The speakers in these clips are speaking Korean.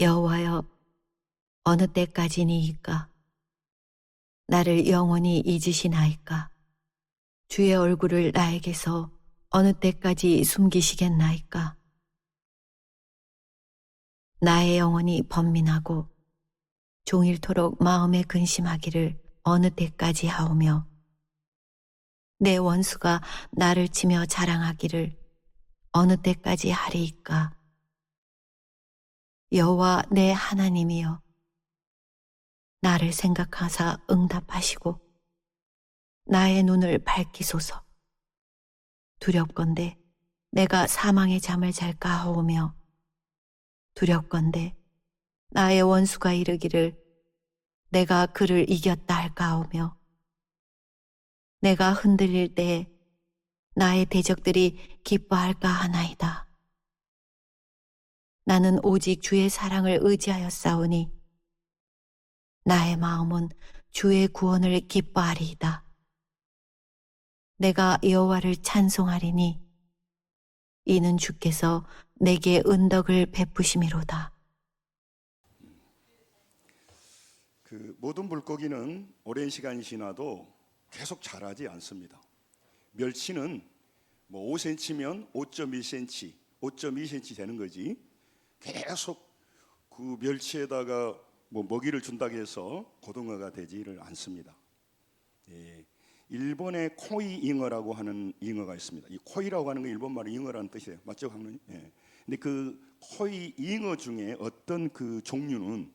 여호와여, 어느 때까지니이까? 나를 영원히 잊으시나이까? 주의 얼굴을 나에게서 어느 때까지 숨기시겠나이까? 나의 영혼이 번민하고 종일토록 마음에 근심하기를 어느 때까지 하오며, 내 원수가 나를 치며 자랑하기를 어느 때까지 하리이까? 여호와 내 하나님이여, 나를 생각하사 응답하시고 나의 눈을 밝히소서. 두렵건대 내가 사망의 잠을 잘까 하오며, 두렵건대 나의 원수가 이르기를 내가 그를 이겼다 할까 하오며, 내가 흔들릴 때에 나의 대적들이 기뻐할까 하나이다. 나는 오직 주의 사랑을 의지하여 싸우니 나의 마음은 주의 구원을 기뻐하리이다. 내가 여호와를 찬송하리니 이는 주께서 내게 은덕을 베푸심이로다. 모든 물고기는 오랜 시간이 지나도 계속 자라지 않습니다. 멸치는 5cm면 5.1cm, 5.2cm 되는 거지, 계속 그 멸치에다가 먹이를 준다고 해서 고등어가 되지를 않습니다. 일본의 코이 잉어라고 하는 잉어가 있습니다. 이 코이라고 하는 건 일본말로 잉어라는 뜻이에요. 맞죠, 강릉? 근데 그 코이 잉어 중에 어떤 그 종류는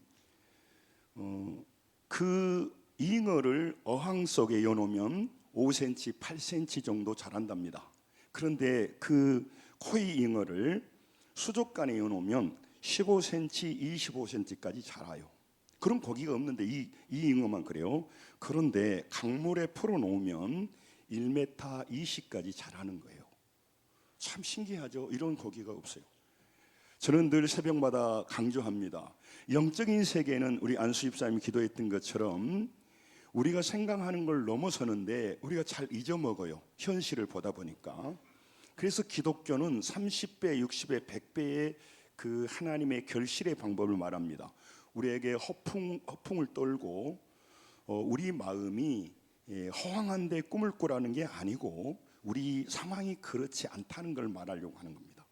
그 잉어를 어항 속에 여놓으면 5cm, 8cm 정도 자란답니다. 그런데 그 코이 잉어를 수족관에 여놓으면 15cm, 25cm까지 자라요. 그런 고기가 없는데 이 잉어만 그래요. 그런데 강물에 풀어놓으면 1m 20까지 자라는 거예요. 참 신기하죠. 이런 고기가 없어요. 저는 늘 새벽마다 강조합니다. 영적인 세계는 우리 안수 집사님이 기도했던 것처럼 우리가 생각하는 걸 넘어서는데 우리가 잘 잊어먹어요. 현실을 보다 보니까. 그래서 기독교는 30배, 60배, 100배의 그 하나님의 결실의 방법을 말합니다. 우리에게 허풍을 떨고 우리 마음이 허황한 데 꿈을 꾸라는 게 아니고 우리 상황이 그렇지 않다는 걸 말하려고 하는 겁니다.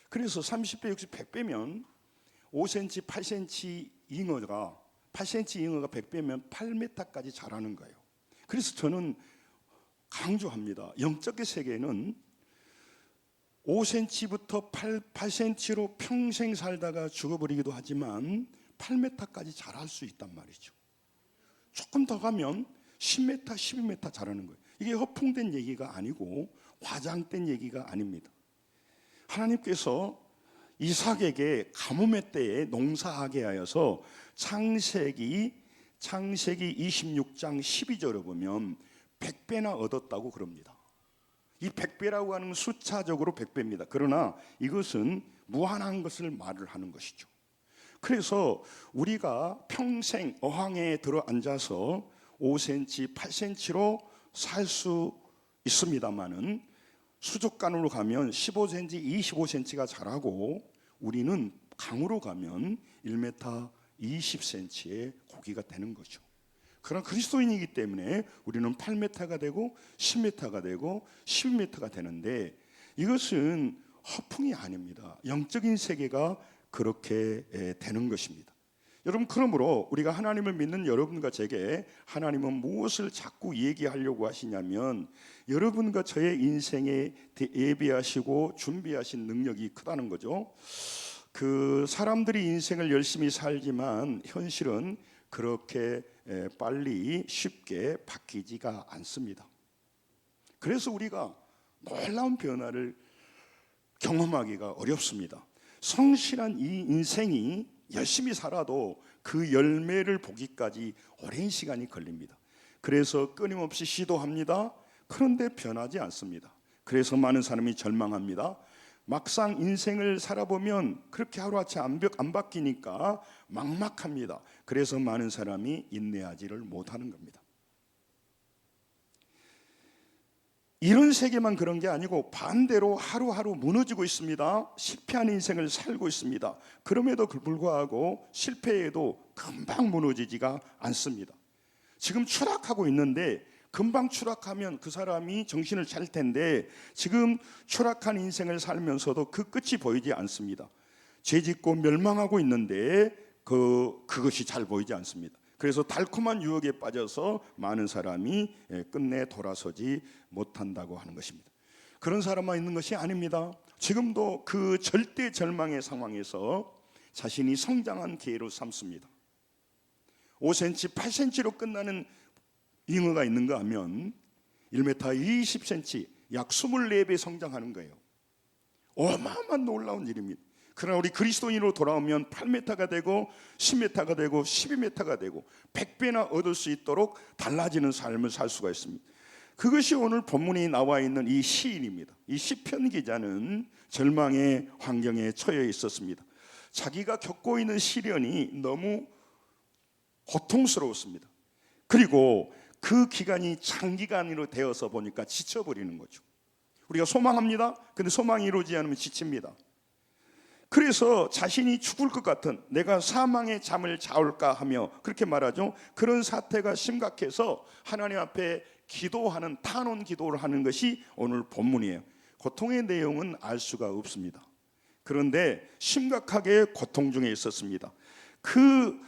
그래서 30배, 60, 100배면 5cm, 8cm 잉어가 8cm 잉어가 100배면 8m까지 자라는 거예요. 그래서 저는 강조합니다. 영적의 세계는 5cm부터 8cm로 평생 살다가 죽어버리기도 하지만 8m까지 자랄 수 있단 말이죠. 조금 더 가면 10m, 12m 자라는 거예요. 이게 허풍된 얘기가 아니고 과장된 얘기가 아닙니다. 하나님께서 이삭에게 가뭄의 때에 농사하게 하여서 창세기 26장 12절을 보면 100배나 얻었다고 그럽니다. 이 100배라고 하는 건 숫자적으로 100배입니다. 그러나 이것은 무한한 것을 말을 하는 것이죠. 그래서 우리가 평생 어항에 들어 앉아서 5cm, 8cm로 살 수 있습니다만은 수족관으로 가면 15cm, 25cm가 자라고 우리는 강으로 가면 1m 20cm의 고기가 되는 거죠. 그런 그리스도인이기 때문에 우리는 8m가 되고 10m가 되고 12m가 되는데 이것은 허풍이 아닙니다. 영적인 세계가 그렇게 되는 것입니다. 여러분, 그러므로 우리가 하나님을 믿는 여러분과 제게 하나님은 무엇을 자꾸 얘기하려고 하시냐면 여러분과 저의 인생에 예비하시고 준비하신 능력이 크다는 거죠. 그 사람들이 인생을 열심히 살지만 현실은 그렇게 빨리 쉽게 바뀌지가 않습니다. 그래서 우리가 놀라운 변화를 경험하기가 어렵습니다. 성실한 이 인생이 열심히 살아도 그 열매를 보기까지 오랜 시간이 걸립니다. 그래서 끊임없이 시도합니다. 그런데 변하지 않습니다. 그래서 많은 사람이 절망합니다. 막상 인생을 살아보면 그렇게 하루아침에 안 바뀌니까 막막합니다. 그래서 많은 사람이 인내하지를 못하는 겁니다. 이런 세계만 그런 게 아니고 반대로 하루하루 무너지고 있습니다. 실패하는 인생을 살고 있습니다. 그럼에도 불구하고 실패해도 금방 무너지지가 않습니다. 지금 추락하고 있는데 금방 추락하면 그 사람이 정신을 차릴 텐데 지금 추락한 인생을 살면서도 그 끝이 보이지 않습니다. 죄짓고 멸망하고 있는데 그것이 잘 보이지 않습니다. 그래서 달콤한 유혹에 빠져서 많은 사람이 끝내 돌아서지 못한다고 하는 것입니다. 그런 사람만 있는 것이 아닙니다. 지금도 그 절대 절망의 상황에서 자신이 성장한 기회로 삼습니다. 5cm, 8cm로 끝나는 잉어가 있는가 하면 1m 20cm, 약 24배 성장하는 거예요. 어마어마한 놀라운 일입니다. 그러나 우리 그리스도인으로 돌아오면 8m가 되고 10m가 되고 12m가 되고 100배나 얻을 수 있도록 달라지는 삶을 살 수가 있습니다. 그것이 오늘 본문에 나와 있는 이 시인입니다. 이 시편 기자는 절망의 환경에 처해 있었습니다. 자기가 겪고 있는 시련이 너무 고통스러웠습니다. 그리고 그 기간이 장기간으로 되어서 보니까 지쳐버리는 거죠. 우리가 소망합니다. 근데 소망이 이루어지지 않으면 지칩니다. 그래서 자신이 죽을 것 같은, 내가 사망의 잠을 자올까 하며 그렇게 말하죠. 그런 사태가 심각해서 하나님 앞에 기도하는, 탄원 기도를 하는 것이 오늘 본문이에요. 고통의 내용은 알 수가 없습니다. 그런데 심각하게 고통 중에 있었습니다. 그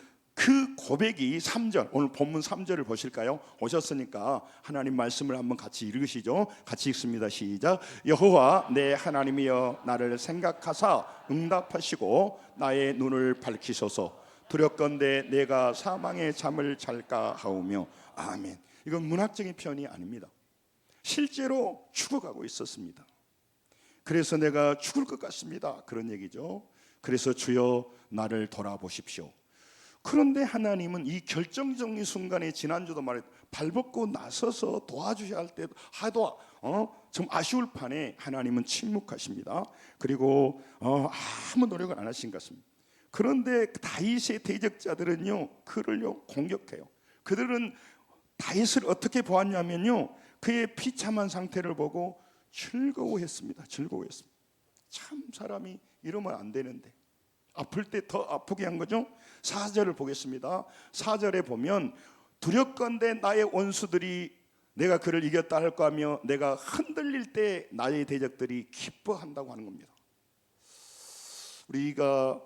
고백이 3절, 오늘 본문 3절을 보실까요? 오셨으니까 하나님 말씀을 한번 같이 읽으시죠. 같이 읽습니다. 시작. 여호와 내 하나님이여 나를 생각하사 응답하시고 나의 눈을 밝히소서. 두렵건대 내가 사망의 잠을 잘까 하오며. 아멘. 이건 문학적인 표현이 아닙니다. 실제로 죽어가고 있었습니다. 그래서 내가 죽을 것 같습니다. 그런 얘기죠. 그래서 주여 나를 돌아보십시오. 그런데 하나님은 이 결정적인 순간에, 지난주도 말했, 발벗고 나서서 도와주셔야 할 때도 하도 좀 아쉬울 판에 하나님은 침묵하십니다. 그리고 아무 노력을 안 하신 것 같습니다. 그런데 다윗의 대적자들은요, 그를요 공격해요. 그들은 다윗을 어떻게 보았냐면요, 그의 비참한 상태를 보고 즐거워했습니다. 즐거워했습니다. 참 사람이 이러면 안 되는데, 아플 때 더 아프게 한 거죠. 4절을 보겠습니다. 4절에 보면 두렵건대 나의 원수들이 내가 그를 이겼다 할까 하며 내가 흔들릴 때 나의 대적들이 기뻐한다고 하는 겁니다. 우리가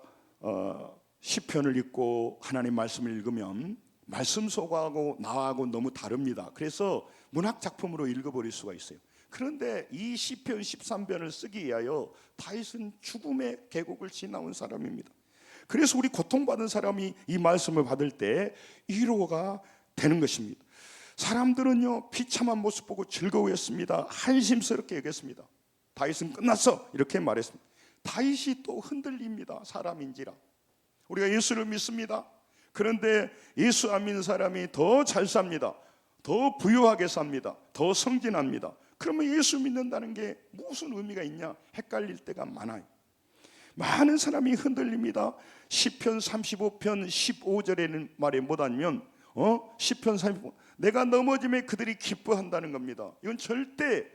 시편을 읽고 하나님 말씀을 읽으면 말씀 속하고 나하고 너무 다릅니다. 그래서 문학 작품으로 읽어버릴 수가 있어요. 그런데 이 시편 13편을 쓰기 위하여 다윗은 죽음의 계곡을 지나온 사람입니다. 그래서 우리 고통받은 사람이 이 말씀을 받을 때 위로가 되는 것입니다. 사람들은요 비참한 모습 보고 즐거워했습니다. 한심스럽게 여겼습니다. 다윗은 끝났어 이렇게 말했습니다. 다윗이 또 흔들립니다. 사람인지라. 우리가 예수를 믿습니다. 그런데 예수 안 믿는 사람이 더 잘 삽니다. 더 부유하게 삽니다. 더 성진합니다. 그러면 예수 믿는다는 게 무슨 의미가 있냐 헷갈릴 때가 많아요. 많은 사람이 흔들립니다. 시편 35편 15절에는 말에 뭐냐면 시편 35, 내가 넘어짐에 그들이 기뻐한다는 겁니다. 이건 절대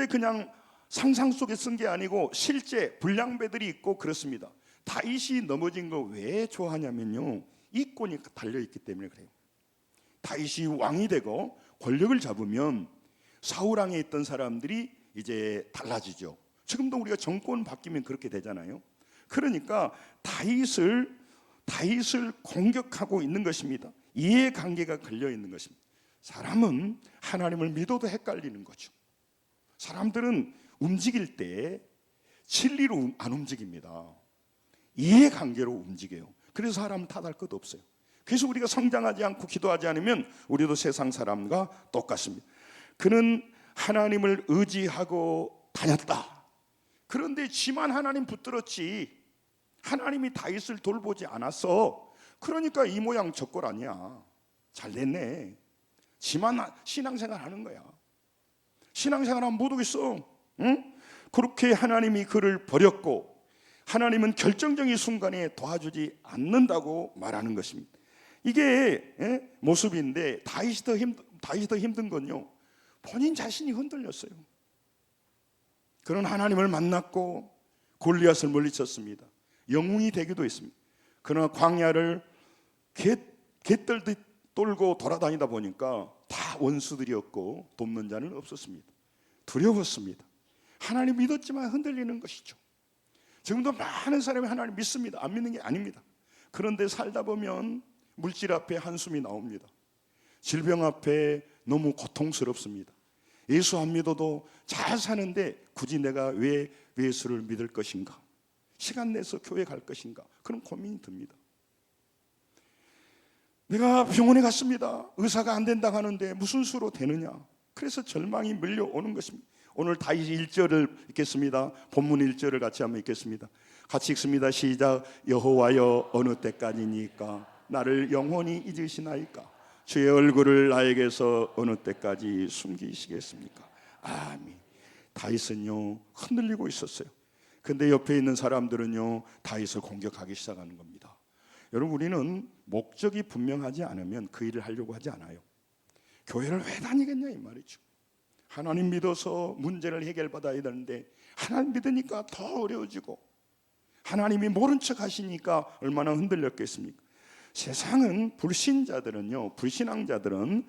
그냥 상상 속에 쓴 게 아니고 실제 불량배들이 있고 그렇습니다. 다윗이 넘어진 거 왜 좋아하냐면요, 이권이 달려있기 때문에 그래요. 다윗이 왕이 되고 권력을 잡으면 사울왕에 있던 사람들이 이제 달라지죠. 지금도 우리가 정권 바뀌면 그렇게 되잖아요. 그러니까 다윗을 공격하고 있는 것입니다. 이해관계가 걸려 있는 것입니다. 사람은 하나님을 믿어도 헷갈리는 거죠. 사람들은 움직일 때 진리로 안 움직입니다. 이해관계로 움직여요. 그래서 사람은 탓할 것도 없어요. 그래서 우리가 성장하지 않고 기도하지 않으면 우리도 세상 사람과 똑같습니다. 그는 하나님을 의지하고 다녔다. 그런데 지만 하나님 붙들었지 하나님이 다윗을 돌보지 않았어. 그러니까 이 모양 저 꼴 아니야. 잘 됐네. 지만 신앙생활 하는 거야. 신앙생활 하면 못 오겠어. 응? 그렇게 하나님이 그를 버렸고 하나님은 결정적인 순간에 도와주지 않는다고 말하는 것입니다. 이게 모습인데 다윗이 더 힘든 건요, 본인 자신이 흔들렸어요. 그런 하나님을 만났고 골리앗을 물리쳤습니다. 영웅이 되기도 했습니다. 그러나 광야를 개떨듯 돌고 돌아다니다 보니까 다 원수들이었고 돕는 자는 없었습니다. 두려웠습니다. 하나님 믿었지만 흔들리는 것이죠. 지금도 많은 사람이 하나님 믿습니다. 안 믿는 게 아닙니다. 그런데 살다 보면 물질 앞에 한숨이 나옵니다. 질병 앞에 너무 고통스럽습니다. 예수 안 믿어도 잘 사는데 굳이 내가 왜 예수를 믿을 것인가? 시간 내서 교회 갈 것인가? 그런 고민이 듭니다. 내가 병원에 갔습니다. 의사가 안 된다고 하는데 무슨 수로 되느냐? 그래서 절망이 밀려오는 것입니다. 오늘 다윗 1절을 읽겠습니다. 본문 1절을 같이 한번 읽겠습니다. 같이 읽습니다. 시작. 여호와여 어느 때까지니까 나를 영원히 잊으시나이까? 주의 얼굴을 나에게서 어느 때까지 숨기시겠습니까? 아멘. 다윗은요 흔들리고 있었어요. 근데 옆에 있는 사람들은요 다윗을 공격하기 시작하는 겁니다. 여러분, 우리는 목적이 분명하지 않으면 그 일을 하려고 하지 않아요. 교회를 왜 다니겠냐 이 말이죠. 하나님 믿어서 문제를 해결받아야 되는데 하나님 믿으니까 더 어려워지고, 하나님이 모른 척 하시니까 얼마나 흔들렸겠습니까? 세상은 불신자들은요, 불신앙자들은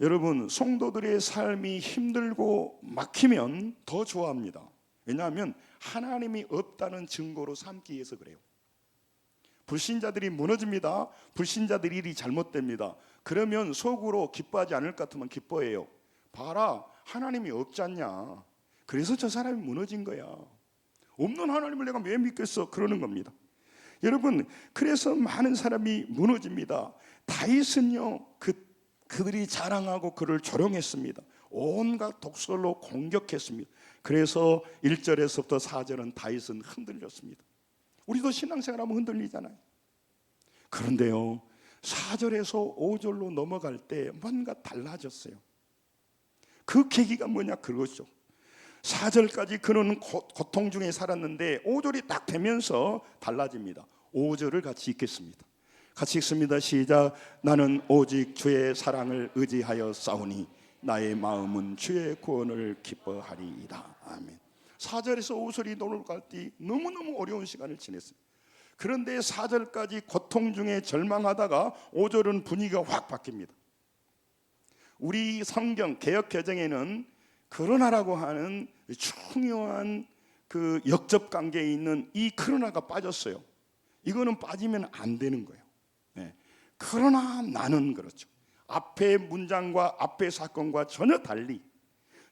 여러분 성도들의 삶이 힘들고 막히면 더 좋아합니다. 왜냐하면 하나님이 없다는 증거로 삼기 위해서 그래요. 불신자들이 무너집니다. 불신자들이 일이 잘못됩니다. 그러면 속으로 기뻐하지 않을 것 같으면 기뻐해요. 봐라, 하나님이 없지 않냐. 그래서 저 사람이 무너진 거야. 없는 하나님을 내가 왜 믿겠어? 그러는 겁니다. 여러분, 그래서 많은 사람이 무너집니다. 다윗은요 그들이 자랑하고 그를 조롱했습니다. 온갖 독설로 공격했습니다. 그래서 1절에서부터 4절은 다윗은 흔들렸습니다. 우리도 신앙생활하면 흔들리잖아요. 그런데요 4절에서 5절로 넘어갈 때 뭔가 달라졌어요. 그 계기가 뭐냐, 그거죠. 4절까지 그는 고통 중에 살았는데 5절이 딱 되면서 달라집니다. 5절을 같이 읽겠습니다. 같이 읽습니다. 시작. 나는 오직 주의 사랑을 의지하여 싸우니 나의 마음은 주의 구원을 기뻐하리이다. 아멘. 4절에서 5절이 넘어갈 때 너무너무 어려운 시간을 지냈어요. 그런데 4절까지 고통 중에 절망하다가 5절은 분위기가 확 바뀝니다. 우리 성경 개역개정에는 그러나라고 하는 중요한 그 역접 관계에 있는 이 그러나가 빠졌어요. 이거는 빠지면 안 되는 거예요. 네. 그러나 나는, 그렇죠. 앞의 문장과 앞의 사건과 전혀 달리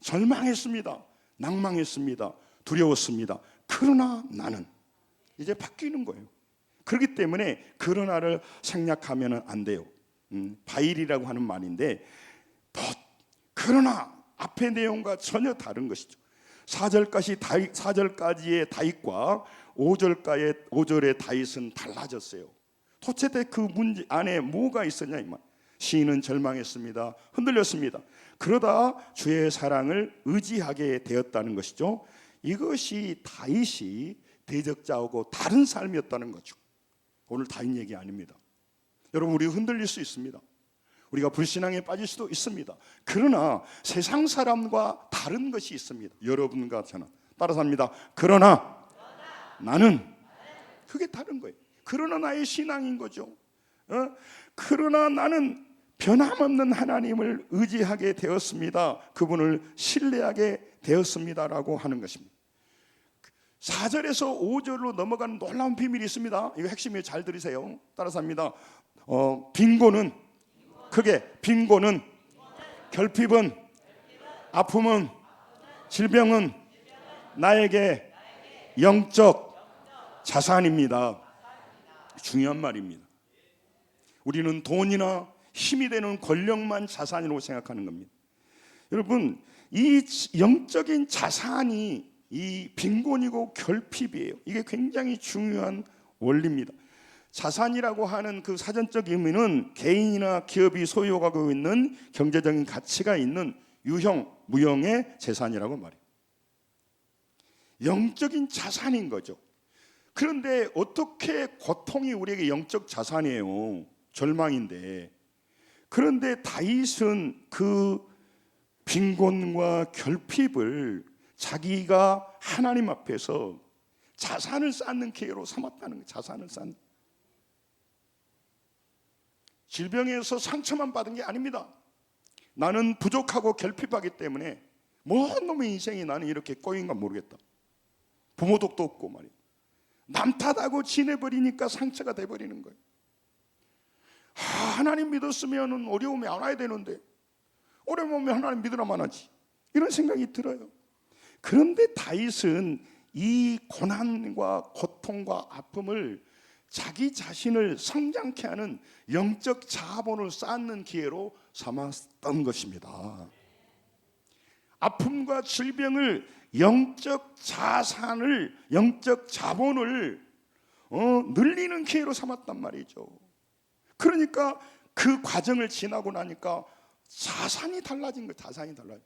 절망했습니다. 낭망했습니다. 두려웠습니다. 그러나 나는, 이제 바뀌는 거예요. 그렇기 때문에 그러나를 생략하면 안 돼요. 바일이라고 하는 말인데 그러나 앞의 내용과 전혀 다른 것이죠. 4절까지의 다윗과 5절의 다윗은 달라졌어요. 도대체 그 문제 안에 뭐가 있었냐 이 말. 시인은 절망했습니다. 흔들렸습니다. 그러다 주의 사랑을 의지하게 되었다는 것이죠. 이것이 다윗이 대적자하고 다른 삶이었다는 거죠. 오늘 다윗 얘기 아닙니다. 여러분, 우리 흔들릴 수 있습니다. 우리가 불신앙에 빠질 수도 있습니다. 그러나 세상 사람과 다른 것이 있습니다. 여러분과 저는 따라서 합니다. 그러나 나는, 그게 다른 거예요. 그러나 나의 신앙인 거죠. 그러나 나는 변함없는 하나님을 의지하게 되었습니다. 그분을 신뢰하게 되었습니다라고 하는 것입니다. 4절에서 5절로 넘어가는 놀라운 비밀이 있습니다. 이거 핵심이에요. 잘 들으세요. 따라서 합니다. 빈곤은, 크게, 빈곤은, 결핍은, 아픔은, 질병은 나에게 영적 자산입니다. 중요한 말입니다. 우리는 돈이나 힘이 되는 권력만 자산이라고 생각하는 겁니다. 여러분, 이 영적인 자산이 이 빈곤이고 결핍이에요. 이게 굉장히 중요한 원리입니다. 자산이라고 하는 그 사전적 의미는 개인이나 기업이 소유하고 있는 경제적인 가치가 있는 유형, 무형의 재산이라고 말해요. 영적인 자산인 거죠. 그런데 어떻게 고통이 우리에게 영적 자산이에요? 절망인데. 그런데 다윗은 그 빈곤과 결핍을 자기가 하나님 앞에서 자산을 쌓는 기회로 삼았다는 거예요. 자산을 쌓는. 질병에서 상처만 받은 게 아닙니다. 나는 부족하고 결핍하기 때문에 뭔 놈의 인생이 나는 이렇게 꼬인가 모르겠다. 부모 덕도 없고 말이에요. 남 탓하고 지내버리니까 상처가 돼버리는 거예요. 하나님 믿었으면 어려움이 안 와야 되는데 어려움 오면 하나님 믿으라만 하지, 이런 생각이 들어요. 그런데 다윗은 이 고난과 고통과 아픔을 자기 자신을 성장케 하는 영적 자본을 쌓는 기회로 삼았던 것입니다. 아픔과 질병을 영적 자산을, 영적 자본을 늘리는 기회로 삼았단 말이죠. 그러니까 그 과정을 지나고 나니까 자산이 달라진 거예요. 자산이 달라진,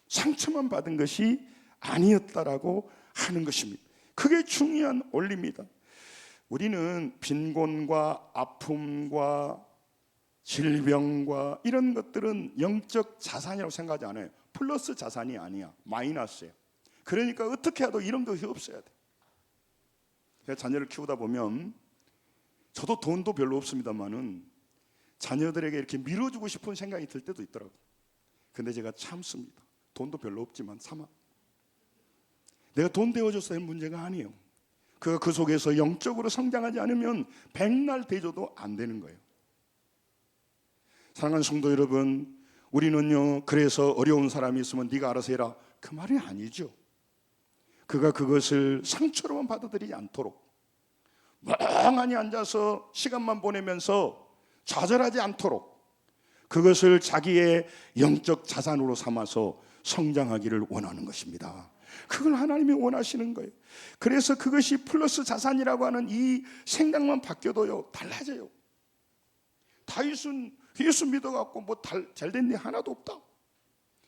상처만 받은 것이 아니었다라고 하는 것입니다. 그게 중요한 원리입니다. 우리는 빈곤과 아픔과 질병과 이런 것들은 영적 자산이라고 생각하지 않아요. 플러스 자산이 아니야, 마이너스예요. 그러니까 어떻게 해도 이런 것이 없어야 돼. 제가 자녀를 키우다 보면 저도 돈도 별로 없습니다만은 자녀들에게 이렇게 밀어주고 싶은 생각이 들 때도 있더라고요. 근데 제가 참습니다. 돈도 별로 없지만 참아. 내가 돈 대어줘서 할 문제가 아니에요. 그가 그 속에서 영적으로 성장하지 않으면 백날 대줘도 안 되는 거예요. 사랑하는 성도 여러분, 우리는요, 그래서 어려운 사람이 있으면 네가 알아서 해라, 그 말이 아니죠. 그가 그것을 상처로만 받아들이지 않도록, 멍하니 앉아서 시간만 보내면서 좌절하지 않도록 그것을 자기의 영적 자산으로 삼아서 성장하기를 원하는 것입니다. 그걸 하나님이 원하시는 거예요. 그래서 그것이 플러스 자산이라고 하는 이 생각만 바뀌어도요, 달라져요. 다윗은 예수 믿어갖고 뭐 잘된 일 하나도 없다.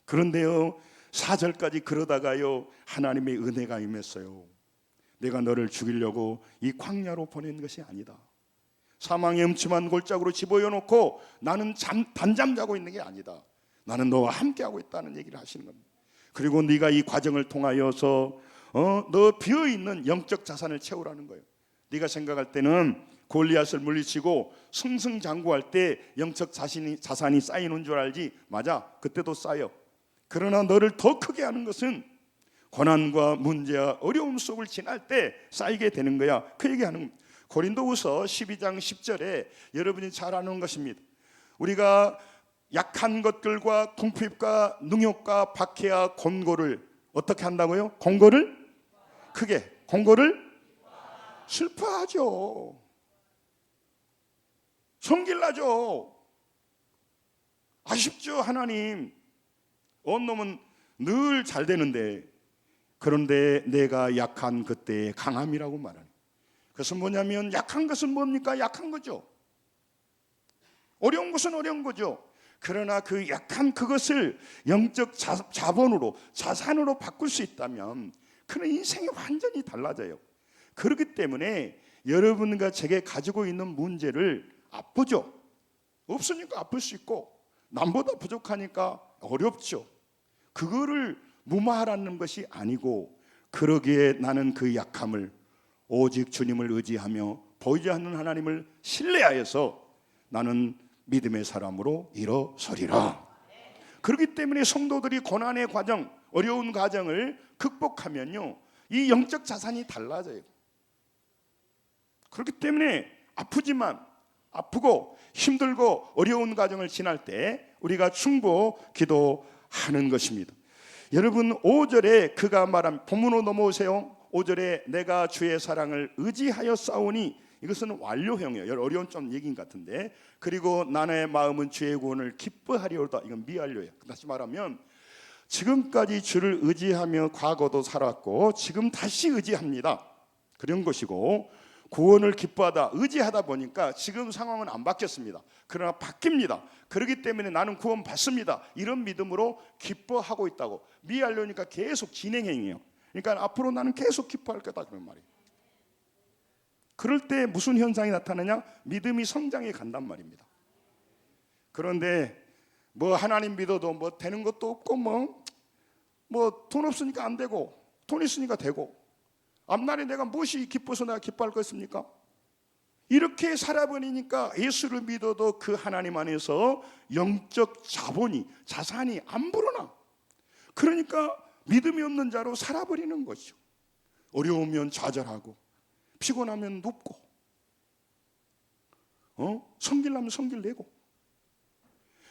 그런데요, 4절까지 그러다가요, 하나님의 은혜가 임했어요. 내가 너를 죽이려고 이 광야로 보낸 것이 아니다. 사망의 음침한 골짜기로 집어여놓고 나는 단잠 자고 있는 게 아니다. 나는 너와 함께하고 있다는 얘기를 하시는 겁니다. 그리고 네가 이 과정을 통하여서 너 비어있는 영적 자산을 채우라는 거예요. 네가 생각할 때는 골리앗을 물리치고 승승장구할 때 영적 자산이 쌓이는 줄 알지? 맞아, 그때도 쌓여. 그러나 너를 더 크게 하는 것은 고난과 문제와 어려움 속을 지날 때 쌓이게 되는 거야. 그 얘기하는 겁니다. 고린도후서 12장 10절에 여러분이 잘 아는 것입니다. 우리가 약한 것들과 궁핍과 능욕과 박해와 곤고를 어떻게 한다고요? 곤고를 크게, 곤고를 슬퍼하죠. 성질나죠. 아쉽죠. 하나님, 온 놈은 늘 잘 되는데, 그런데 내가 약한 그때의 강함이라고 말하는. 그것은 뭐냐면, 약한 것은 뭡니까? 약한 거죠. 어려운 것은 어려운 거죠. 그러나 그 약한 그것을 영적 자본으로, 자산으로 바꿀 수 있다면 그는 인생이 완전히 달라져요. 그렇기 때문에 여러분과 제게 가지고 있는 문제를 아프죠. 없으니까 아플 수 있고 남보다 부족하니까 어렵죠. 그거를 무마하라는 것이 아니고, 그러기에 나는 그 약함을 오직 주님을 의지하며 보이지 않는 하나님을 신뢰하여서 나는 믿음의 사람으로 일어서리라. 그렇기 때문에 성도들이 고난의 과정, 어려운 과정을 극복하면요, 이 영적 자산이 달라져요. 그렇기 때문에 아프고 힘들고 어려운 과정을 지날 때 우리가 충고 기도하는 것입니다. 여러분, 5절에 그가 말한, 본문으로 넘어오세요. 5절에 내가 주의 사랑을 의지하여 싸우니, 이것은 완료형이에요. 어려운 좀 얘기인 것 같은데, 그리고 나의 마음은 주의 구원을 기뻐하리로다, 이건 미완료예요. 다시 말하면 지금까지 주를 의지하며 과거도 살았고 지금 다시 의지합니다, 그런 것이고, 구원을 기뻐하다, 의지하다 보니까 지금 상황은 안 바뀌었습니다. 그러나 바뀝니다. 그렇기 때문에 나는 구원 받습니다, 이런 믿음으로 기뻐하고 있다고. 미완료니까 계속 진행형이에요. 그러니까 앞으로 나는 계속 기뻐할 거다, 그런 말이에요. 그럴 때 무슨 현상이 나타나냐? 믿음이 성장해 간단 말입니다. 그런데 뭐 하나님 믿어도 뭐 되는 것도 없고 뭐 돈 없으니까 안 되고 돈 있으니까 되고 앞날에 내가 무엇이 기뻐서 내가 기뻐할 것입니까? 이렇게 살아버리니까 예수를 믿어도 그 하나님 안에서 영적 자산이 안 불어나. 그러니까 믿음이 없는 자로 살아버리는 거죠. 어려우면 좌절하고 피곤하면 눕고 성질나면 성질내고.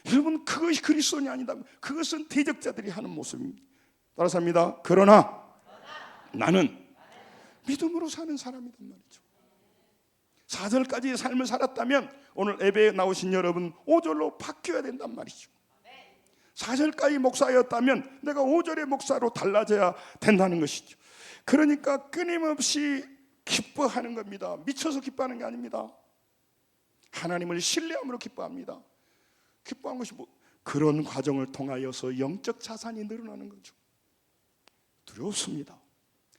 여러분, 그것이 그리스도인이 아니다. 그것은 대적자들이 하는 모습입니다. 따라서 합니다. 그러나 나는 믿음으로 사는 사람이란 말이죠. 4절까지의 삶을 살았다면 오늘 예배에 나오신 여러분 5절로 바뀌어야 된단 말이죠. 4절까지 목사였다면 내가 5절의 목사로 달라져야 된다는 것이죠. 그러니까 끊임없이 기뻐하는 겁니다. 미쳐서 기뻐하는 게 아닙니다. 하나님을 신뢰함으로 기뻐합니다. 기뻐한 것이 그런 과정을 통하여서 영적 자산이 늘어나는 거죠. 두렵습니다.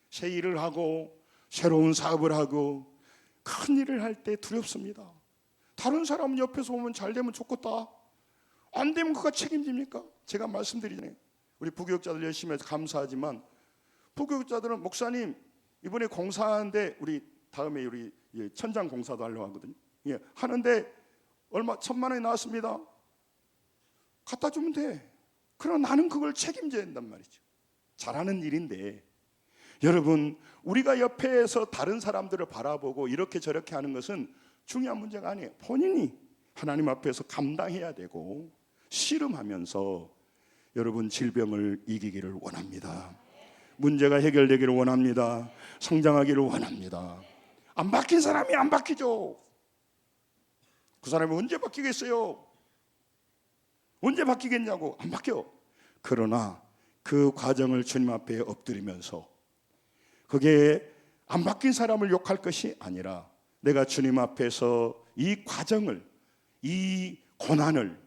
새 일을 하고 새로운 사업을 하고 큰 일을 할 때 두렵습니다. 다른 사람은 옆에서 보면 잘 되면 좋겠다. 안 되면 그가 책임집니까? 제가 말씀드리잖아요. 우리 부교육자들 열심히 해서 감사하지만 부교육자들은 목사님 이번에 공사하는데 우리 다음에 우리 천장 공사도 하려고 하거든요. 하는데 얼마 1,000만 원이 나왔습니다. 갖다 주면 돼. 그러나 나는 그걸 책임져야 된단 말이죠. 잘하는 일인데 여러분, 우리가 옆에서 다른 사람들을 바라보고 이렇게 저렇게 하는 것은 중요한 문제가 아니에요. 본인이 하나님 앞에서 감당해야 되고 씨름하면서 여러분 질병을 이기기를 원합니다. 문제가 해결되기를 원합니다. 성장하기를 원합니다. 안 바뀐 사람이 안 바뀌죠. 그 사람이 언제 바뀌겠어요? 언제 바뀌겠냐고. 안 바뀌어. 그러나 그 과정을 주님 앞에 엎드리면서 그게 안 바뀐 사람을 욕할 것이 아니라 내가 주님 앞에서 이 과정을, 이 고난을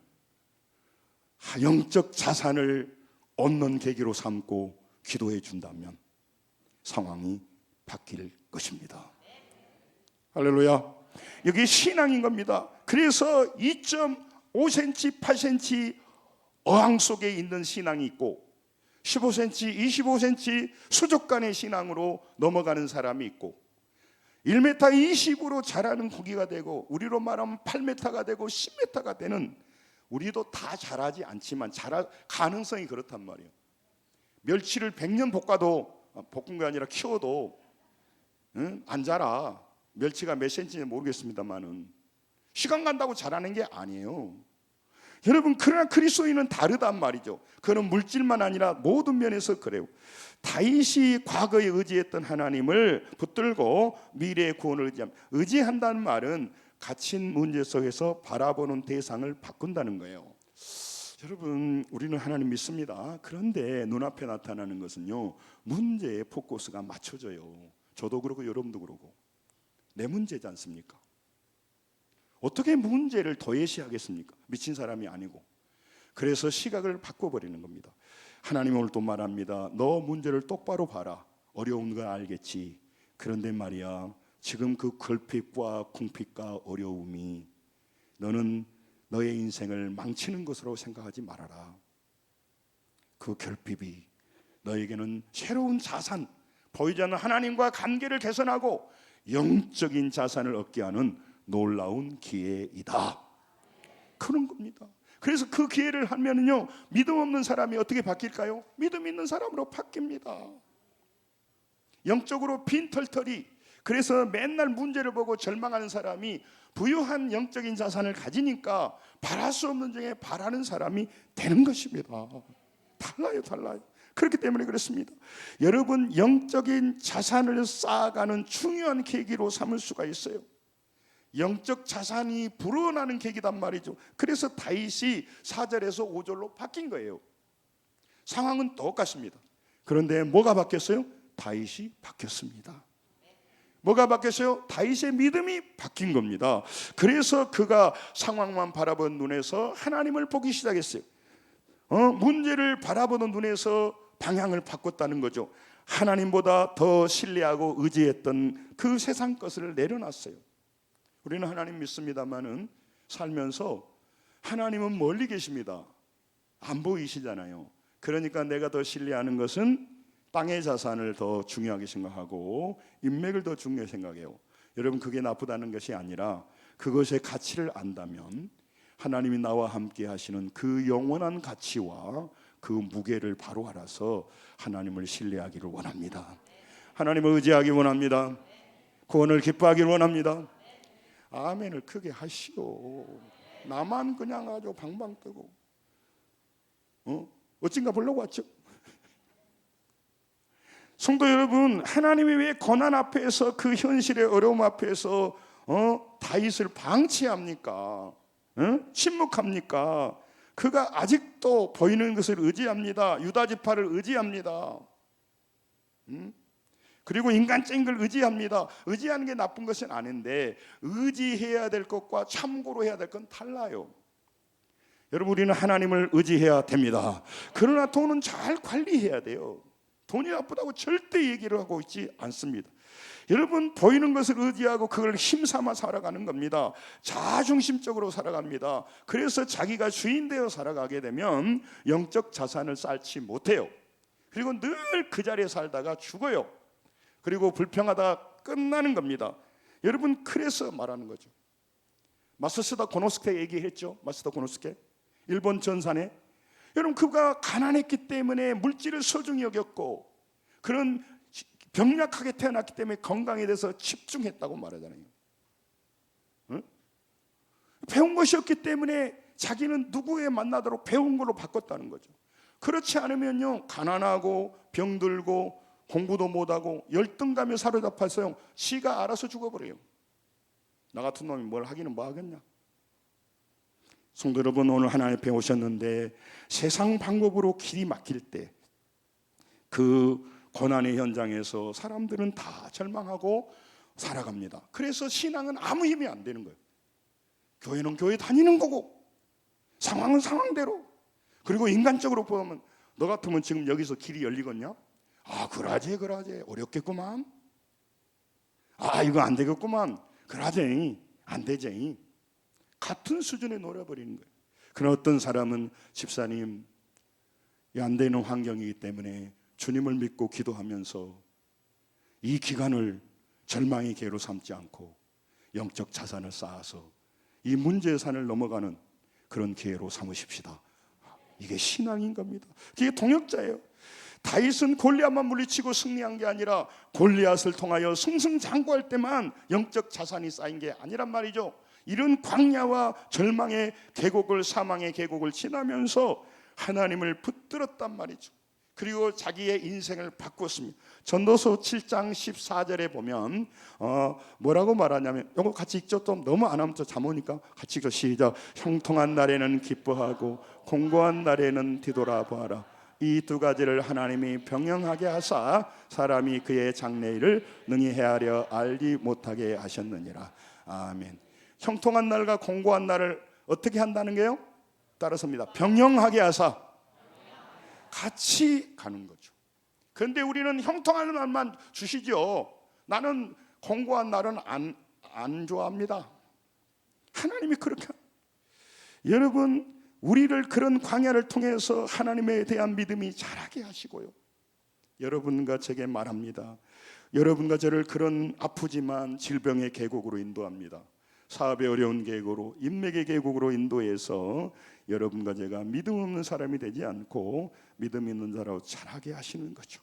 영적 자산을 얻는 계기로 삼고 기도해 준다면 상황이 바뀔 것입니다. 할렐루야. 여기 신앙인 겁니다. 그래서 2.5cm, 8cm 어항 속에 있는 신앙이 있고 15cm, 25cm 수족관의 신앙으로 넘어가는 사람이 있고 1m 20으로 자라는 고기가 되고 우리로 말하면 8m가 되고 10m가 되는, 우리도 다 자라지 않지만 자랄 가능성이 그렇단 말이에요. 멸치를 100년 볶은 게 아니라 키워도 안 자라. 멸치가 몇 센치인지 모르겠습니다만은 시간 간다고 자라는 게 아니에요. 여러분, 그러나 그리스도인은 다르단 말이죠. 그는 물질만 아니라 모든 면에서 그래요. 다윗이 과거에 의지했던 하나님을 붙들고 미래의 구원을 의지한다는 말은 갇힌 문제 속에서 바라보는 대상을 바꾼다는 거예요. 여러분, 우리는 하나님 믿습니다. 그런데 눈앞에 나타나는 것은요, 문제의 포커스가 맞춰져요. 저도 그러고 여러분도 그러고. 내 문제지 않습니까? 어떻게 문제를 더 예시하겠습니까? 미친 사람이 아니고. 그래서 시각을 바꿔버리는 겁니다. 하나님 오늘 또 말합니다. 너 문제를 똑바로 봐라. 어려운 걸 알겠지. 그런데 말이야, 지금 그 결핍과 궁핍과 어려움이 너는 너의 인생을 망치는 것으로 생각하지 말아라. 그 결핍이 너에게는 새로운 자산, 보이지 않는 하나님과 관계를 개선하고 영적인 자산을 얻게 하는 놀라운 기회이다. 그런 겁니다. 그래서 그 기회를 하면은요, 믿음 없는 사람이 어떻게 바뀔까요? 믿음 있는 사람으로 바뀝니다. 영적으로 빈털터리. 그래서 맨날 문제를 보고 절망하는 사람이 부유한 영적인 자산을 가지니까 바랄 수 없는 중에 바라는 사람이 되는 것입니다. 달라요. 그렇기 때문에 그렇습니다. 여러분, 영적인 자산을 쌓아가는 중요한 계기로 삼을 수가 있어요. 영적 자산이 불어나는 계기단 말이죠. 그래서 다윗이 4절에서 5절로 바뀐 거예요. 상황은 똑같습니다. 그런데 뭐가 바뀌었어요? 다윗이 바뀌었습니다. 뭐가 바뀌었어요? 다윗의 믿음이 바뀐 겁니다. 그래서 그가 상황만 바라본 눈에서 하나님을 보기 시작했어요. 문제를 바라보는 눈에서 방향을 바꿨다는 거죠. 하나님보다 더 신뢰하고 의지했던 그 세상 것을 내려놨어요. 우리는 하나님 믿습니다만은 살면서 하나님은 멀리 계십니다. 안 보이시잖아요. 그러니까 내가 더 신뢰하는 것은 땅의 자산을 더 중요하게 생각하고 인맥을 더 중요하게 생각해요. 여러분, 그게 나쁘다는 것이 아니라 그것의 가치를 안다면 하나님이 나와 함께 하시는 그 영원한 가치와 그 무게를 바로 알아서 하나님을 신뢰하기를 원합니다. 하나님을 의지하기 원합니다. 구원을 기뻐하기를 원합니다. 아멘을 크게 하시오. 나만 그냥 아주 방방 뜨고 어쩐가 보려고 왔죠. 성도 여러분, 하나님이 왜 고난 앞에서, 그 현실의 어려움 앞에서 다윗을 방치합니까? 침묵합니까? 그가 아직도 보이는 것을 의지합니다. 유다 지파를 의지합니다. 그리고 인간적인 걸 의지합니다. 의지하는 게 나쁜 것은 아닌데 의지해야 될 것과 참고로 해야 될 건 달라요. 여러분, 우리는 하나님을 의지해야 됩니다. 그러나 돈은 잘 관리해야 돼요. 돈이 나쁘다고 절대 얘기를 하고 있지 않습니다. 여러분, 보이는 것을 의지하고 그걸 힘삼아 살아가는 겁니다. 자중심적으로 살아갑니다. 그래서 자기가 주인 되어 살아가게 되면 영적 자산을 쌓지 못해요. 그리고 늘 그 자리에 살다가 죽어요. 그리고 불평하다 끝나는 겁니다. 여러분, 그래서 말하는 거죠. 마사스다 고노스케 얘기했죠. 마사스다 고노스케, 일본 전산에. 여러분, 그가 가난했기 때문에 물질을 소중히 여겼고 그런 병약하게 태어났기 때문에 건강에 대해서 집중했다고 말하잖아요. 배운 것이 없기 때문에 자기는 누구에 만나도록 배운 걸로 바꿨다는 거죠. 그렇지 않으면요, 가난하고 병들고 공부도 못하고 열등감에 사로잡혀서 지가 알아서 죽어버려요. 나 같은 놈이 뭘 하기는 뭐 하겠냐. 성도 여러분, 오늘 하나님 앞에 오셨는데 세상 방법으로 길이 막힐 때 그 고난의 현장에서 사람들은 다 절망하고 살아갑니다. 그래서 신앙은 아무 힘이 안 되는 거예요. 교회는 교회 다니는 거고 상황은 상황대로. 그리고 인간적으로 보면 너 같으면 지금 여기서 길이 열리겠냐? 아, 그러지 어렵겠구만. 아, 이거 안 되겠구만. 그러지 안 되지. 같은 수준에 놀아버리는 거예요. 그러나 어떤 사람은 집사님, 안 되는 환경이기 때문에 주님을 믿고 기도하면서 이 기간을 절망의 기회로 삼지 않고 영적 자산을 쌓아서 이 문제의 산을 넘어가는 그런 기회로 삼으십시다. 이게 신앙인 겁니다. 이게 동역자예요. 다윗은 골리앗만 물리치고 승리한 게 아니라 골리앗을 통하여 승승장구할 때만 영적 자산이 쌓인 게 아니란 말이죠. 이런 광야와 절망의 계곡을, 사망의 계곡을 지나면서 하나님을 붙들었단 말이죠. 그리고 자기의 인생을 바꿨습니다. 전도서 7장 14절에 보면 뭐라고 말하냐면, 이거 같이 읽죠. 좀 너무 안 하면 또 잠 오니까 같이 읽죠. 시작. 형통한 날에는 기뻐하고 공고한 날에는 뒤돌아보아라. 이 두 가지를 하나님이 병영하게 하사 사람이 그의 장래일을 능히 헤아려 알지 못하게 하셨느니라. 아멘. 형통한 날과 공고한 날을 어떻게 한다는 게요? 따라서입니다. 병영하게 하사 같이 가는 거죠. 그런데 우리는 형통한 날만 주시죠. 나는 공고한 날은 안 좋아합니다. 하나님이 그렇게. 여러분, 우리를 그런 광야를 통해서 하나님에 대한 믿음이 자라게 하시고요. 여러분과 제게 말합니다. 여러분과 저를 그런 아프지만 질병의 계곡으로 인도합니다. 사업의 어려운 계곡으로, 인맥의 계곡으로 인도해서 여러분과 제가 믿음 없는 사람이 되지 않고 믿음 있는 자로 자라게 하시는 거죠.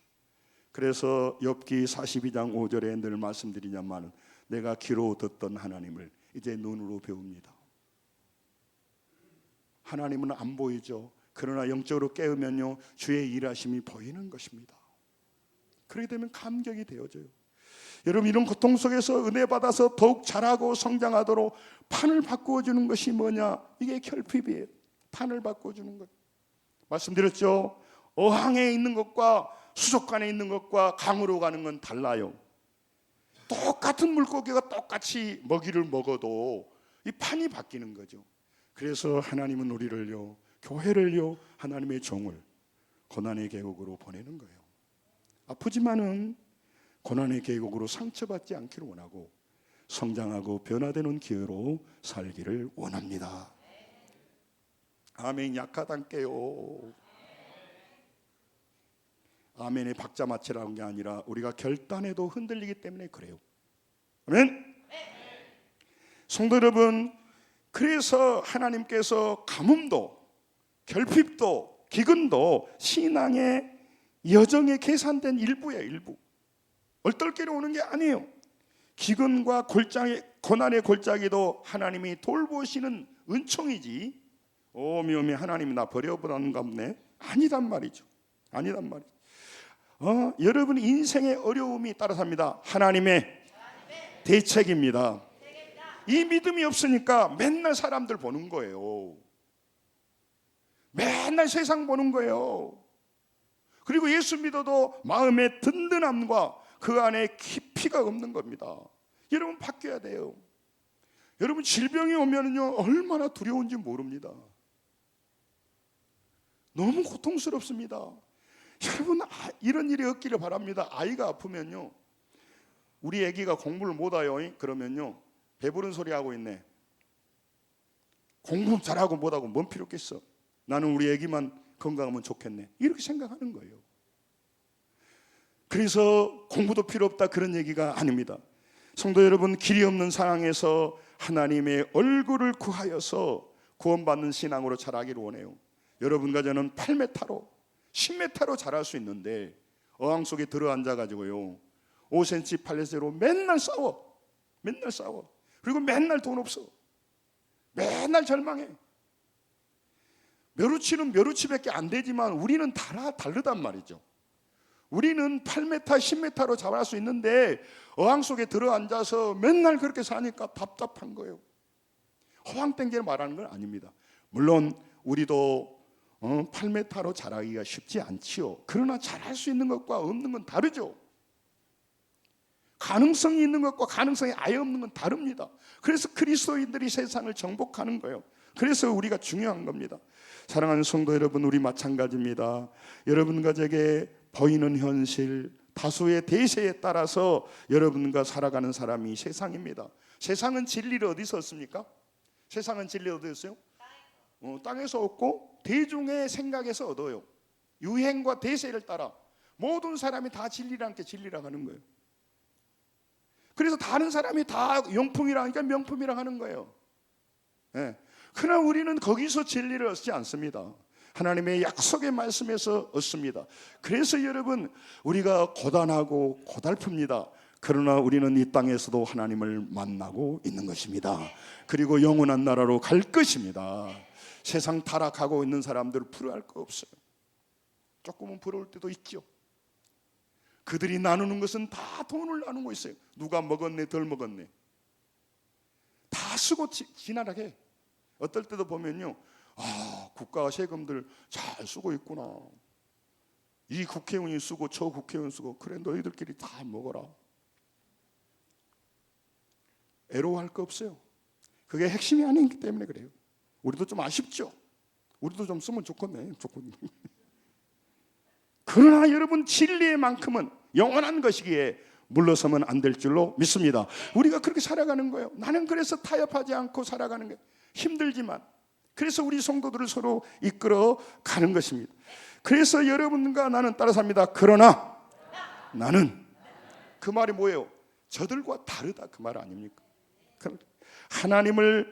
그래서 욥기 42장 5절에 늘 말씀드리냐만, 내가 귀로 듣던 하나님을 이제 눈으로 배웁니다. 하나님은 안 보이죠. 그러나 영적으로 깨우면요, 주의 일하심이 보이는 것입니다. 그렇게 되면 감격이 되어져요. 여러분, 이런 고통 속에서 은혜 받아서 더욱 자라고 성장하도록 판을 바꾸어주는 것이 뭐냐? 이게 결핍이에요. 판을 바꿔주는 것. 말씀드렸죠. 어항에 있는 것과 수족관에 있는 것과 강으로 가는 건 달라요. 똑같은 물고기가 똑같이 먹이를 먹어도 이 판이 바뀌는 거죠. 그래서 하나님은 우리를요, 교회를요, 하나님의 종을 고난의 계곡으로 보내는 거예요. 아프지만은 고난의 계곡으로 상처받지 않기를 원하고 성장하고 변화되는 기회로 살기를 원합니다. 아멘. 약하단께요. 아멘의 박자 맞추라는 게 아니라 우리가 결단해도 흔들리기 때문에 그래요. 아멘. 성도 여러분, 그래서 하나님께서 가뭄도 결핍도 기근도 신앙의 여정에 계산된 일부예요. 일부. 얼떨결에 오는 게 아니에요. 기근과 고난의 골짜기도 하나님이 돌보시는 은총이지, 오미오미 하나님이 나 버려버렸는가 보네, 아니단 말이죠. 아니단 말이죠. 여러분 인생의 어려움이 따라삽니다. 하나님의 대책입니다. 이 믿음이 없으니까 맨날 사람들 보는 거예요. 맨날 세상 보는 거예요. 그리고 예수 믿어도 마음의 든든함과 그 안에 깊이가 없는 겁니다. 여러분 바뀌어야 돼요. 여러분 질병이 오면요 얼마나 두려운지 모릅니다. 너무 고통스럽습니다. 여러분 이런 일이 없기를 바랍니다. 아이가 아프면요, 우리 아기가 공부를 못해요. 그러면요 배부른 소리 하고 있네. 공부 잘하고 못하고 뭔 필요 있겠어. 나는 우리 아기만 건강하면 좋겠네. 이렇게 생각하는 거예요. 그래서 공부도 필요 없다 그런 얘기가 아닙니다. 성도 여러분, 길이 없는 상황에서 하나님의 얼굴을 구하여서 구원받는 신앙으로 자라기를 원해요. 여러분과 저는 8m로 10m로 자랄 수 있는데 어항 속에 들어앉아가지고요 5cm 8cm로 맨날 싸워. 맨날 싸워. 그리고 맨날 돈 없어. 맨날 절망해. 멸우치는 멸우치밖에 안 되지만 우리는 다르단 말이죠. 우리는 8m, 10m로 자랄 수 있는데 어항 속에 들어앉아서 맨날 그렇게 사니까 답답한 거예요. 허황 땡겨 말하는 건 아닙니다. 물론 우리도 8m로 자라기가 쉽지 않지요. 그러나 자랄 수 있는 것과 없는 건 다르죠. 가능성이 있는 것과 가능성이 아예 없는 건 다릅니다. 그래서 그리스도인들이 세상을 정복하는 거예요. 그래서 우리가 중요한 겁니다. 사랑하는 성도 여러분, 우리 마찬가지입니다. 여러분과 제게 보이는 현실, 다수의 대세에 따라서 여러분과 살아가는 사람이 세상입니다. 세상은 진리를 어디서 얻습니까? 세상은 진리를 어디서 얻어요? 땅에서 얻고 대중의 생각에서 얻어요. 유행과 대세를 따라 모든 사람이 다 진리라는 게 진리라고 하는 거예요. 그래서 다른 사람이 다 명품이라니까 명품이라고 하는 거예요. 네. 그러나 우리는 거기서 진리를 얻지 않습니다. 하나님의 약속의 말씀에서 얻습니다. 그래서 여러분 우리가 고단하고 고달픕니다. 그러나 우리는 이 땅에서도 하나님을 만나고 있는 것입니다. 그리고 영원한 나라로 갈 것입니다. 세상 타락하고 있는 사람들 부러워할 거 없어요. 조금은 부러울 때도 있죠. 그들이 나누는 것은 다 돈을 나누고 있어요. 누가 먹었네 덜 먹었네 다 쓰고 지나가게. 어떨 때도 보면요, 국가 세금들 잘 쓰고 있구나. 이 국회의원이 쓰고 저 국회의원 쓰고, 그래 너희들끼리 다 먹어라. 애로워할 거 없어요. 그게 핵심이 아니기 때문에 그래요. 우리도 좀 아쉽죠. 우리도 좀 쓰면 좋겠네. 그러나 여러분 진리의 만큼은 영원한 것이기에 물러서면 안 될 줄로 믿습니다. 우리가 그렇게 살아가는 거예요. 나는 그래서 타협하지 않고 살아가는 거예요. 힘들지만. 그래서 우리 성도들을 서로 이끌어 가는 것입니다. 그래서 여러분과 나는 따라 삽니다. 그러나 나는, 그 말이 뭐예요? 저들과 다르다 그 말 아닙니까? 하나님을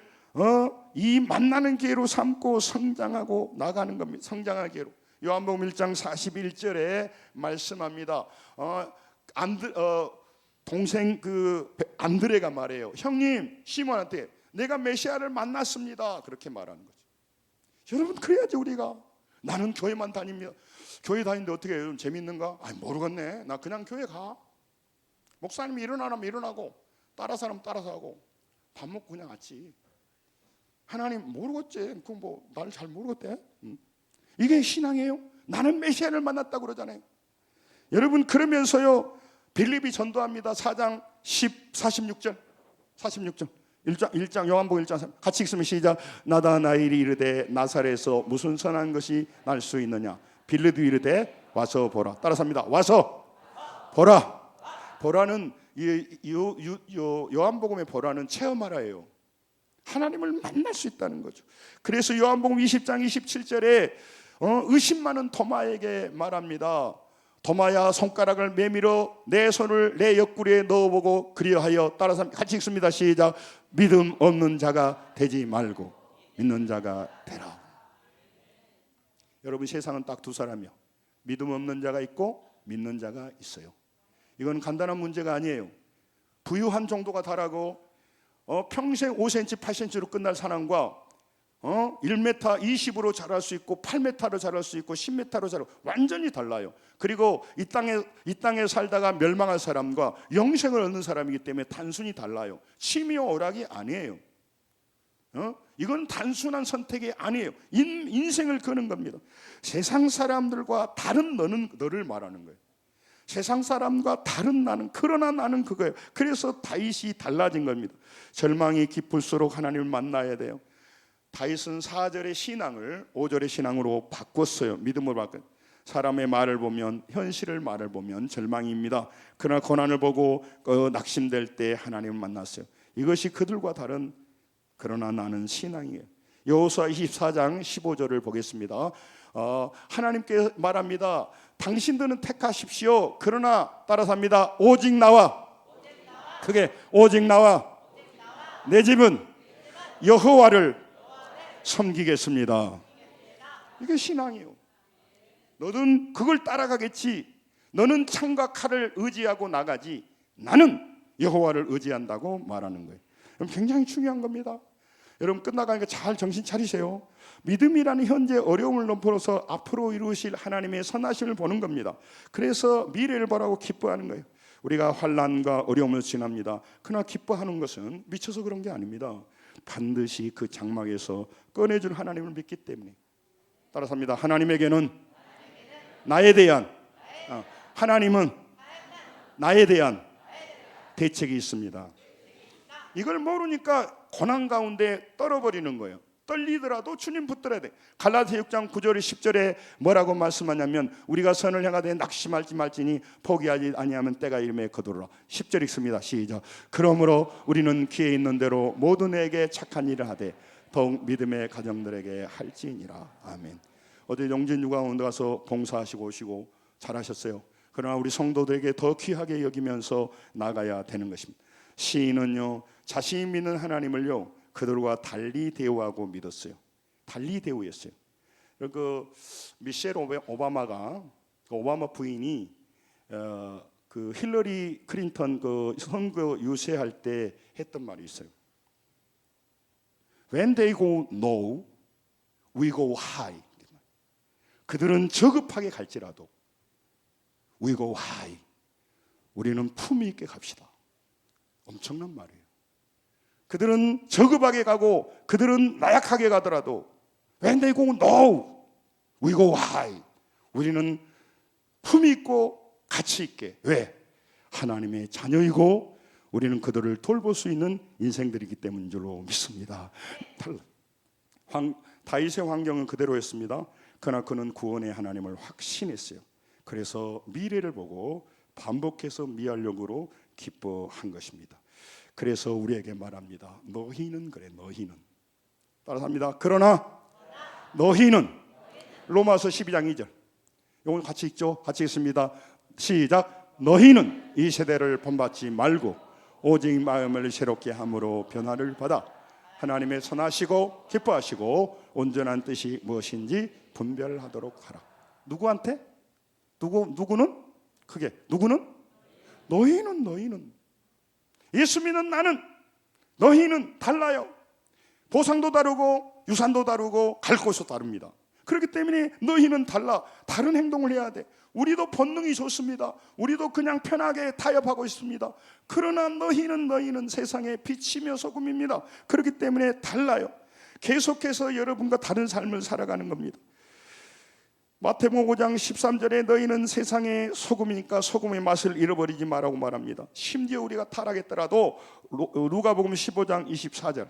이 만나는 기회로 삼고 성장하고 나가는 겁니다. 성장하는 기회로. 요한복음 1장 41절에 말씀합니다. 동생 안드레가 말해요. 형님 시몬한테 내가 메시아를 만났습니다. 그렇게 말하는 거죠. 여러분 그래야지 우리가. 나는 교회만 다닙니다. 교회 다니는데 어떻게 해요? 재밌는가? 모르겠네. 나 그냥 교회 가. 목사님이 일어나라면 일어나고 따라서 하면 따라서 하고 밥 먹고 그냥 왔지. 하나님 모르겠지. 그 뭐 나를 잘 모르겠대. 이게 신앙이에요? 나는 메시아를 만났다고 그러잖아요. 여러분 그러면서요 빌립이 전도합니다. 4장 46절 1장 요한복음 1장 같이 읽으면 시작. 나다나엘이 이르되 나사렛에서 무슨 선한 것이 날 수 있느냐. 빌립이 이르되 와서 보라. 따라서 합니다. 와서 보라. 보라는 요한복음의 보라는 체험하라예요. 하나님을 만날 수 있다는 거죠. 그래서 요한복음 20장 27절에 의심 많은 도마에게 말합니다. 도마야, 손가락을 내밀어 내 손을 내 옆구리에 넣어보고 그리하여 따라서 같이 읽습니다. 시작. 믿음 없는 자가 되지 말고 믿는 자가 되라. 여러분, 세상은 딱 두 사람이요, 믿음 없는 자가 있고 믿는 자가 있어요. 이건 간단한 문제가 아니에요. 부유한 정도가 다르고 평생 5cm, 8cm로 끝날 사람과 1m 20으로 자랄 수 있고 8m로 자랄 수 있고 10m로 자랄 완전히 달라요. 그리고 이 땅에 살다가 멸망할 사람과 영생을 얻는 사람이기 때문에 단순히 달라요. 취미와 오락이 아니에요. 이건 단순한 선택이 아니에요. 인생을 거는 겁니다. 세상 사람들과 다른 너를 말하는 거예요. 세상 사람과 다른 나는, 그러나 나는 그거예요. 그래서 다윗이 달라진 겁니다. 절망이 깊을수록 하나님을 만나야 돼요. 다윗은 4절의 신앙을 5절의 신앙으로 바꿨어요. 믿음으로 바꿨어요. 사람의 말을 보면, 현실을 말을 보면 절망입니다. 그러나 고난을 보고 낙심될 때 하나님을 만났어요. 이것이 그들과 다른, 그러나 나는 신앙이에요. 여호수아 24장 15절을 보겠습니다. 하나님께 말합니다. 당신들은 택하십시오. 그러나 따라서 합니다. 오직 나와. 그게 오직 나와. 내 집은 여호와를 섬기겠습니다. 이게 신앙이에요. 너는 그걸 따라가겠지. 너는 창과 칼을 의지하고 나가지. 나는 여호와를 의지한다고 말하는 거예요. 굉장히 중요한 겁니다. 여러분, 끝나가니까 잘 정신 차리세요. 믿음이라는 현재 어려움을 넘어서 앞으로 이루실 하나님의 선하심을 보는 겁니다. 그래서 미래를 바라고 기뻐하는 거예요. 우리가 환난과 어려움을 지납니다. 그러나 기뻐하는 것은 미쳐서 그런 게 아닙니다. 반드시 그 장막에서 꺼내줄 하나님을 믿기 때문에. 따라서 합니다. 하나님에게는 나에 대한, 하나님은 나에 대한 대책이 있습니다. 이걸 모르니까 고난 가운데 떨어버리는 거예요. 떨리더라도 주님 붙들어야 돼. 갈라디아 6장 9절 10절에 뭐라고 말씀하냐면, 우리가 선을 행하되 낙심할지 말지니 포기하지 아니하면 때가 이름에 거두리라. 10절 읽습니다. 시작. 그러므로 우리는 기회 있는 대로 모든에게 착한 일을 하되 더욱 믿음의 가정들에게 할지니라. 아멘. 어제 영진유가운데 가서 봉사하시고 오시고 잘하셨어요. 그러나 우리 성도들에게 더 귀하게 여기면서 나가야 되는 것입니다. 시인은요, 자신이 믿는 하나님을요 그들과 달리 대우하고 믿었어요. 달리 대우했어요. 그 미셸 오바마가, 오바마 부인이 그 힐러리 클린턴 그 선거 유세할 때 했던 말이 있어요. When they go low, we go high. 그들은 저급하게 갈지라도 we go high. 우리는 품위 있게 갑시다. 엄청난 말이에요. 그들은 저급하게 가고 그들은 나약하게 가더라도 when they go low, we go high. 우리는 품위 있고 가치 있게. 왜? 하나님의 자녀이고 우리는 그들을 돌볼 수 있는 인생들이기 때문인 줄로 믿습니다. 다윗의 환경은 그대로였습니다. 그러나 그는 구원의 하나님을 확신했어요. 그래서 미래를 보고 반복해서 미완력으로 기뻐한 것입니다. 그래서 우리에게 말합니다. 너희는 그래, 너희는. 따라서 합니다. 그러나 너희는. 로마서 12장 2절. 이걸 같이 읽죠. 같이 읽습니다. 시작. 너희는 이 세대를 본받지 말고 오직 마음을 새롭게 함으로 변화를 받아 하나님의 선하시고 기뻐하시고 온전한 뜻이 무엇인지 분별하도록 하라. 누구한테? 누구는? 그게 누구는? 너희는. 예수 믿는 나는, 너희는 달라요. 보상도 다르고 유산도 다르고 갈 곳도 다릅니다. 그렇기 때문에 너희는 달라. 다른 행동을 해야 돼. 우리도 본능이 좋습니다. 우리도 그냥 편하게 타협하고 있습니다. 그러나 너희는 세상의 빛이며 소금입니다. 그렇기 때문에 달라요. 계속해서 여러분과 다른 삶을 살아가는 겁니다. 마태복음 5장 13절에 너희는 세상의 소금이니까 소금의 맛을 잃어버리지 마라고 말합니다. 심지어 우리가 타락했더라도 누가복음 15장 24절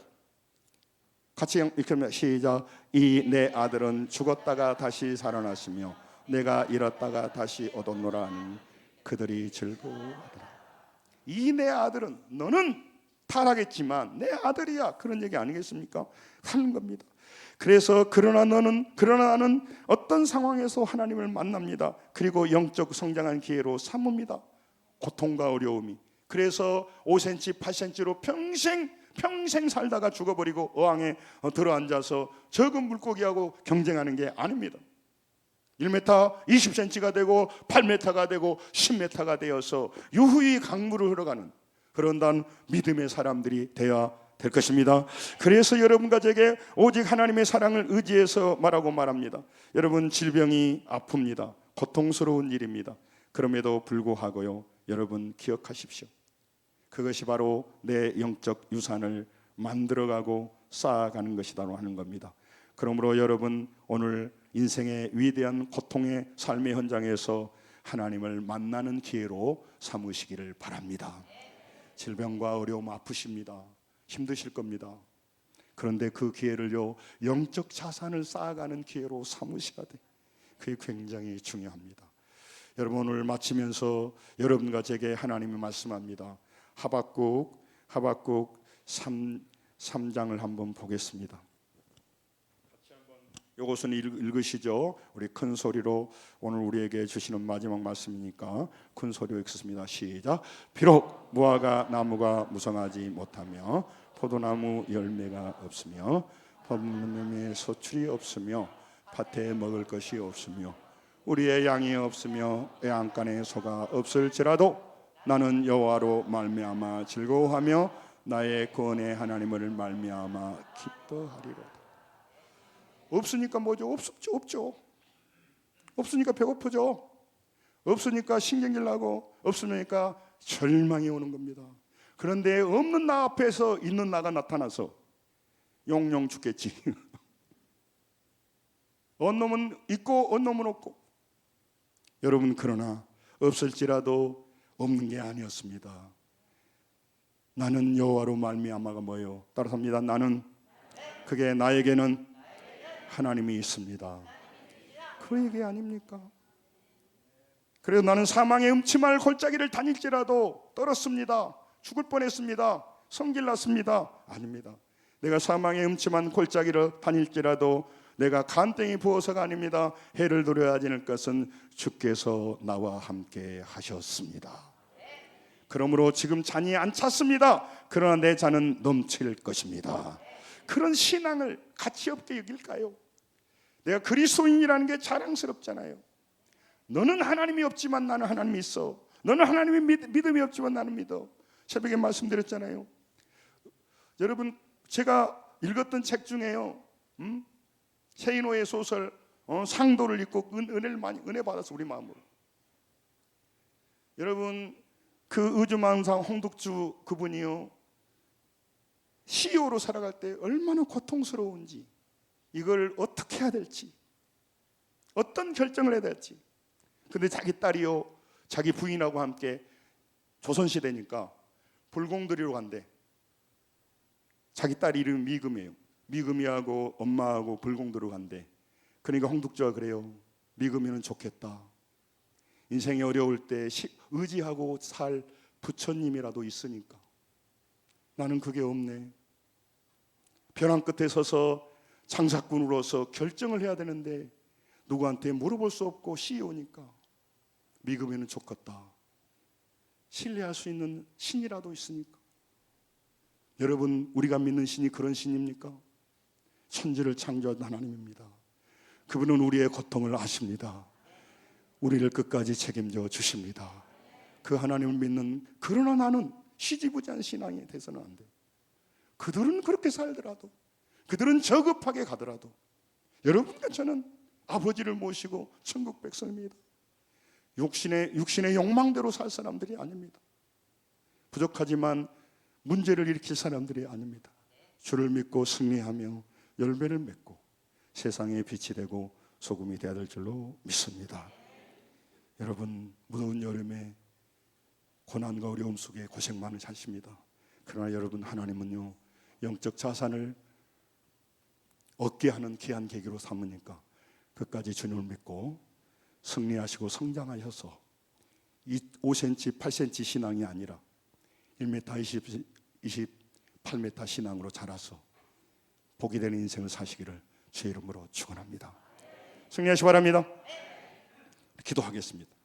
같이 읽으면 시작. 이 내 아들은 죽었다가 다시 살아났으며 내가 잃었다가 다시 얻었노라 하니 그들이 즐거워하더라. 이 내 아들은, 너는 타락했지만 내 아들이야, 그런 얘기 아니겠습니까? 하는 겁니다. 그래서 그러나 나는 어떤 상황에서 하나님을 만납니다. 그리고 영적 성장한 기회로 삼습니다. 고통과 어려움이. 그래서 5cm, 8cm로 평생 살다가 죽어버리고 어항에 들어앉아서 적은 물고기하고 경쟁하는 게 아닙니다. 1m 20cm가 되고 8m가 되고 10m가 되어서 유후히 강물을 흘러가는 그런 믿음의 사람들이 되어야 될 것입니다. 그래서 여러분과 제게 오직 하나님의 사랑을 의지해서 말합니다. 여러분, 질병이 아픕니다. 고통스러운 일입니다. 그럼에도 불구하고요, 여러분 기억하십시오. 그것이 바로 내 영적 유산을 만들어가고 쌓아가는 것이라고 하는 겁니다. 그러므로 여러분, 오늘 인생의 위대한 고통의 삶의 현장에서 하나님을 만나는 기회로 삼으시기를 바랍니다. 질병과 어려움 아프십니다. 힘드실 겁니다. 그런데 그 기회를요, 영적 자산을 쌓아가는 기회로 삼으셔야 돼. 그게 굉장히 중요합니다. 여러분, 오늘 마치면서 여러분과 제게 하나님이 말씀합니다. 하박국 3장을 한번 보겠습니다. 이것은 읽으시죠. 우리 큰 소리로, 오늘 우리에게 주시는 마지막 말씀이니까 큰 소리로 읽습니다. 시작. 비록 무화과 나무가 무성하지 못하며 포도나무 열매가 없으며 포도나무에 소출이 없으며 밭에 먹을 것이 없으며 우리의 양이 없으며 애안간에 소가 없을지라도 나는 여호와로 말미암아 즐거워하며 나의 구원의 하나님을 말미암아 기뻐하리로다. 없으니까 뭐죠? 없죠. 없으니까 배고프죠. 없으니까 신경질 나고, 없으니까 절망이 오는 겁니다. 그런데 없는 나 앞에서 있는 나가 나타나서 용용 죽겠지. 어느 놈은 있고 어느 놈은 없고. 여러분, 그러나 없을지라도 없는 게 아니었습니다. 나는 여호와로 말미암아가 뭐예요? 따라합니다. 나는, 그게 나에게는 하나님이 있습니다. 그 얘기 아닙니까? 그래서 나는 사망의 음침할 골짜기를 다닐지라도 떨었습니다. 죽을 뻔했습니다. 성질났습니다. 아닙니다. 내가 사망의 음침한 골짜기를 다닐지라도 내가 간땡이 부어서가 아닙니다. 해를 두려워야 될 것은 주께서 나와 함께 하셨습니다. 그러므로 지금 잔이 안 찼습니다. 그러나 내 잔은 넘칠 것입니다. 그런 신앙을 가치없게 여길까요? 내가 그리스도인이라는 게 자랑스럽잖아요. 너는 하나님이 없지만 나는 하나님이 있어. 너는 하나님의 믿음이 없지만 나는 믿어. 새벽에 말씀드렸잖아요. 여러분, 제가 읽었던 책 중에요, 세인호의 소설 상도를 읽고 은혜 받아서 우리 마음으로. 여러분, 그 의주망상 홍덕주 그분이요, CEO로 살아갈 때 얼마나 고통스러운지, 이걸 어떻게 해야 될지, 어떤 결정을 해야 될지. 근데 자기 딸이요, 자기 부인하고 함께 조선시대니까 불공들이로 간대. 자기 딸 이름이 미금이에요. 미금이하고 엄마하고 불공들로 간대. 그러니까 홍덕주가 그래요. 미금이는 좋겠다. 인생이 어려울 때 의지하고 살 부처님이라도 있으니까. 나는 그게 없네. 벼랑 끝에 서서 장사꾼으로서 결정을 해야 되는데 누구한테 물어볼 수 없고 CEO니까 미금에는 좋겠다. 신뢰할 수 있는 신이라도 있으니까. 여러분, 우리가 믿는 신이 그런 신입니까? 천지를 창조한 하나님입니다. 그분은 우리의 고통을 아십니다. 우리를 끝까지 책임져 주십니다. 그 하나님을 믿는, 그러나 나는 시지부지한 신앙이 돼서는 안 돼. 그들은 그렇게 살더라도, 그들은 저급하게 가더라도 여러분과 저는 아버지를 모시고 천국 백성입니다. 육신의 욕망대로 살 사람들이 아닙니다. 부족하지만 문제를 일으킬 사람들이 아닙니다. 주를 믿고 승리하며 열매를 맺고 세상의 빛이 되고 소금이 되어야 될 줄로 믿습니다. 여러분, 무더운 여름에 고난과 어려움 속에 고생 많이 하십니다. 그러나 여러분, 하나님은요, 영적 자산을 얻게 하는 귀한 계기로 삼으니까 끝까지 주님을 믿고 승리하시고 성장하셔서 5cm, 8cm 신앙이 아니라 1m 20, 8m 신앙으로 자라서 복이 되는 인생을 사시기를 주의 이름으로 축원합니다. 승리하시 바랍니다. 기도하겠습니다.